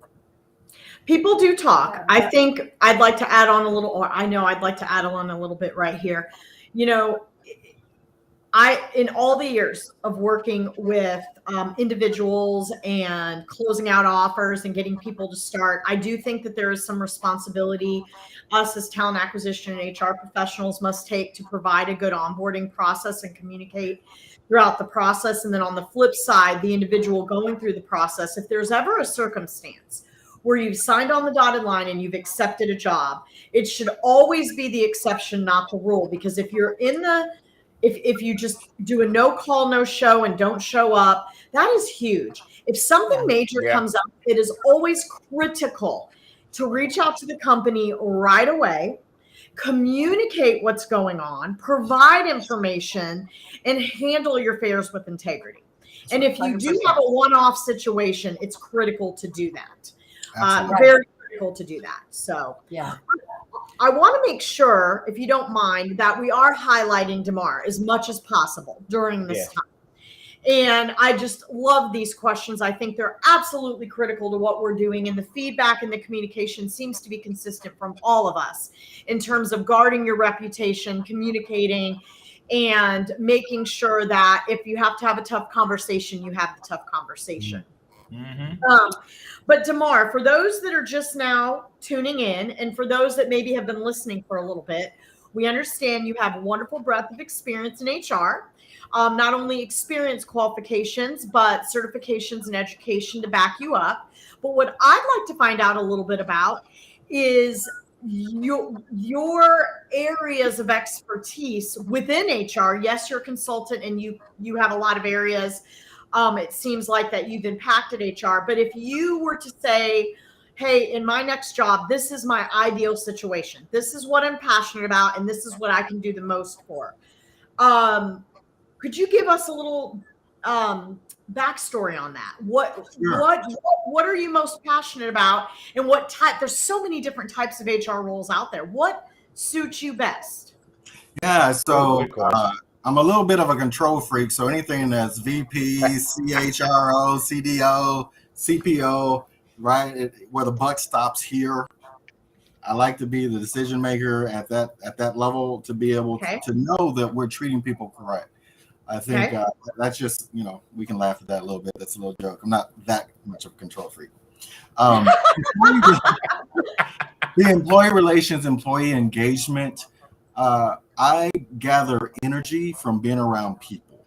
People do talk. I think I'd like to add on a little, or I know I'd like to add on a little bit right here. You know, in all the years of working with individuals and closing out offers and getting people to start, I do think that there is some responsibility us as talent acquisition and HR professionals must take to provide a good onboarding process and communicate throughout the process. And then on the flip side, the individual going through the process, if there's ever a circumstance where you've signed on the dotted line and you've accepted a job, it should always be the exception, not the rule. Because if you're in the if you just do a no call, no show and don't show up, that is huge. If something major comes up, it is always critical to reach out to the company right away, communicate what's going on, provide information, and handle your affairs with integrity. And if you do have a one-off situation, it's critical to do that. Very critical to do that. So I want to make sure, if you don't mind, that we are highlighting D'Mar as much as possible during this time. And I just love these questions. I think they're absolutely critical to what we're doing. And the feedback and the communication seems to be consistent from all of us in terms of guarding your reputation, communicating, and making sure that if you have to have a tough conversation, you have the tough conversation. But D'Mar, for those that are just now tuning in, and for those that maybe have been listening for a little bit, we understand you have a wonderful breadth of experience in HR, not only experience qualifications, but certifications and education to back you up. But what I'd like to find out a little bit about is your areas of expertise within HR. Yes, you're a consultant and you have a lot of areas. It seems like that you've impacted HR, but if you were to say, hey, in my next job, this is my ideal situation. This is what I'm passionate about, and this is what I can do the most for. Could you give us a little backstory on that? What are you most passionate about, and what type? There's so many different types of HR roles out there. What suits you best? Yeah, so I'm a little bit of a control freak. So anything that's VP, CHRO, CDO, CPO, right, where the buck stops here. I like to be the decision maker at that level to be able to know that we're treating people correct. I think that's just, we can laugh at that a little bit. That's a little joke. I'm not that much of a control freak. The employee relations, employee engagement, I gather energy from being around people.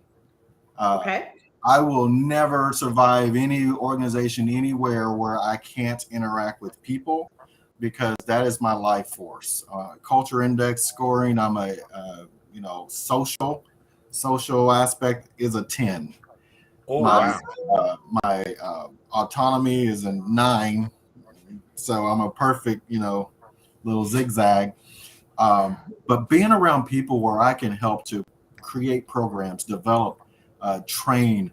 I will never survive any organization anywhere where I can't interact with people, because that is my life force. Culture index scoring, I'm a social aspect is a 10. My autonomy is a 9, so I'm a perfect little zigzag. But being around people where I can help to create programs, develop, train,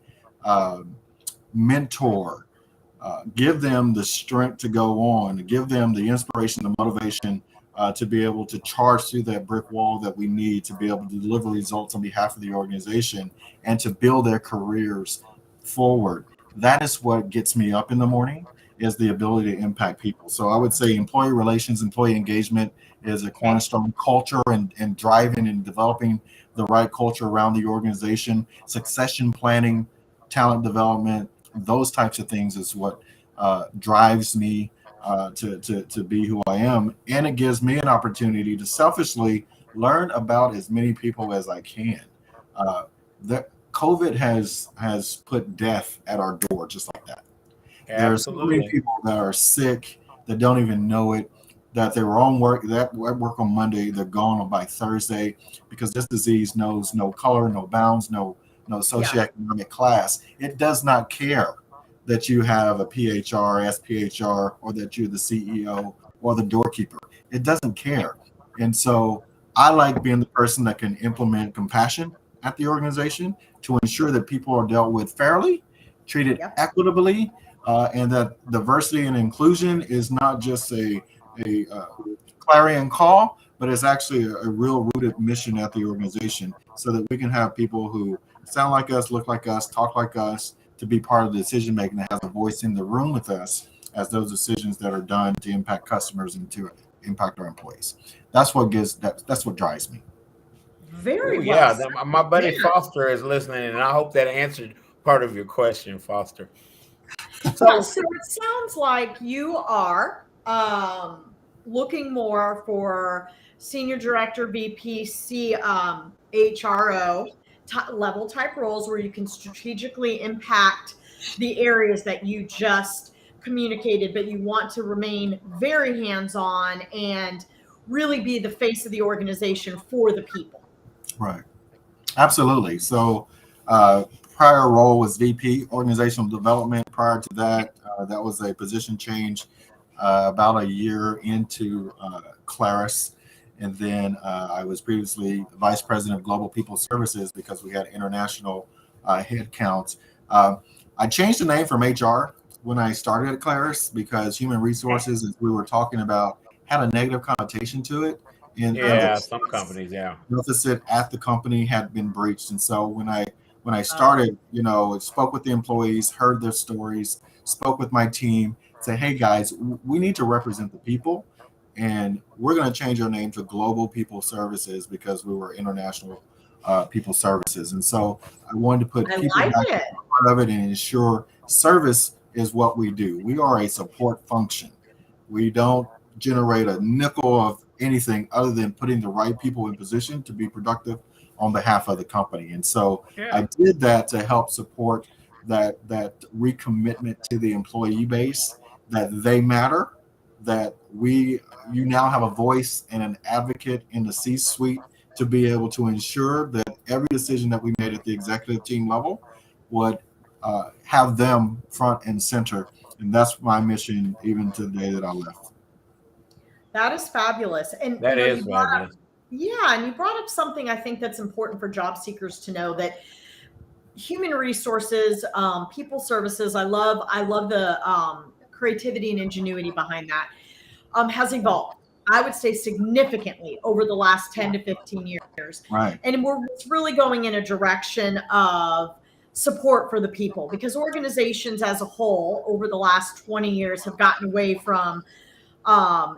mentor, give them the strength to go on, give them the inspiration, the motivation to be able to charge through that brick wall that we need to be able to deliver results on behalf of the organization and to build their careers forward. That is what gets me up in the morning, is the ability to impact people. So I would say employee relations, employee engagement is a cornerstone. Culture and driving and developing the right culture around the organization, succession planning, talent development, those types of things is what drives me to be who I am. And it gives me an opportunity to selfishly learn about as many people as I can. That COVID has put death at our door just like that. There's so many people that are sick that don't even know it, that they were on work on Monday, they're gone by Thursday, because this disease knows no color, no bounds, no socioeconomic class. It does not care that you have a PHR, SPHR, or that you're the CEO or the doorkeeper. It doesn't care. And so I like being the person that can implement compassion at the organization to ensure that people are dealt with fairly, treated equitably, and that diversity and inclusion is not just a a clarion call, but it's actually a real rooted mission at the organization, so that we can have people who sound like us, look like us, talk like us, to be part of the decision making, that has a voice in the room with us as those decisions that are done to impact customers and to impact our employees. That's what that's what drives me. Very well. Yeah, said. my buddy Yeah. Foster is listening, and I hope that answered part of your question, Foster. So it sounds like you are looking more for senior director, VP, HRO level type roles where you can strategically impact the areas that you just communicated, but you want to remain very hands-on and really be the face of the organization for the people. Right. Absolutely. So prior role was VP organizational development. Prior to that, that was a position change about a year into Claris. And then I was previously vice president of global people services because we had international headcounts. I changed the name from HR when I started at Claris because human resources, as we were talking about, had a negative connotation to it. And some companies, deficit at the company had been breached. And so when I started, spoke with the employees, heard their stories, spoke with my team, said, hey guys, we need to represent the people, and we're going to change our name to Global People Services because we were international people services. And so I wanted to put people back in part of it and ensure service is what we do. We are a support function. We don't generate a nickel of anything other than putting the right people in position to be productive on behalf of the company. And so I did that to help support that recommitment to the employee base, that they matter, that you now have a voice and an advocate in the C-suite to be able to ensure that every decision that we made at the executive team level would have them front and center. And that's my mission even to the day that I left. That is fabulous. And that is fabulous. And you brought up something I think that's important for job seekers to know, that human resources, people services, I love the creativity and ingenuity behind that, has evolved, I would say, significantly over the last 10 to 15 years. Right. And we're really going in a direction of support for the people, because organizations as a whole over the last 20 years have gotten away from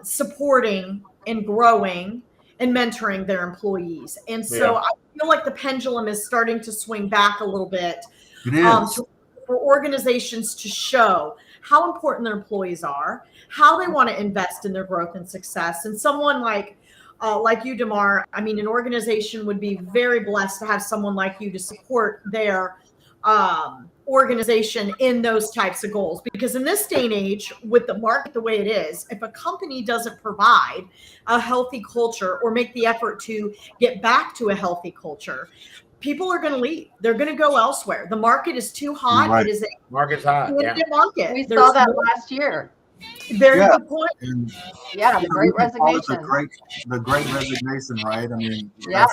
supporting and growing and mentoring their employees. And so I feel like the pendulum is starting to swing back a little bit for organizations to show how important their employees are, how they want to invest in their growth and success. And someone like you, D'Mar, I mean, an organization would be very blessed to have someone like you to support their organization in those types of goals. Because in this day and age, with the market the way it is, if a company doesn't provide a healthy culture or make the effort to get back to a healthy culture, people are going to leave. They're going to go elsewhere. The market is too hot. Right. It is market's hot. Market. We saw that last year. Very good point. And, the great resignation. The great resignation, right? I mean, Yeah.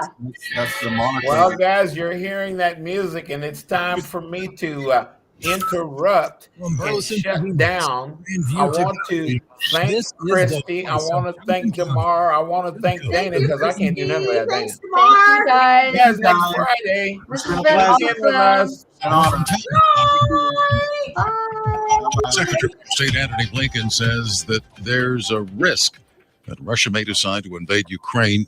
that's the moniker. Well, guys, you're hearing that music, and it's time for me to interrupt and shut down. I want to thank Kristi. I want to thank D'Mar. I want to thank Dana, because I can't do none of that. Thanks, Thank you, guys. Yes, next Friday. This has been awesome. Secretary of State Antony Blinken says that there's a risk that Russia may decide to invade Ukraine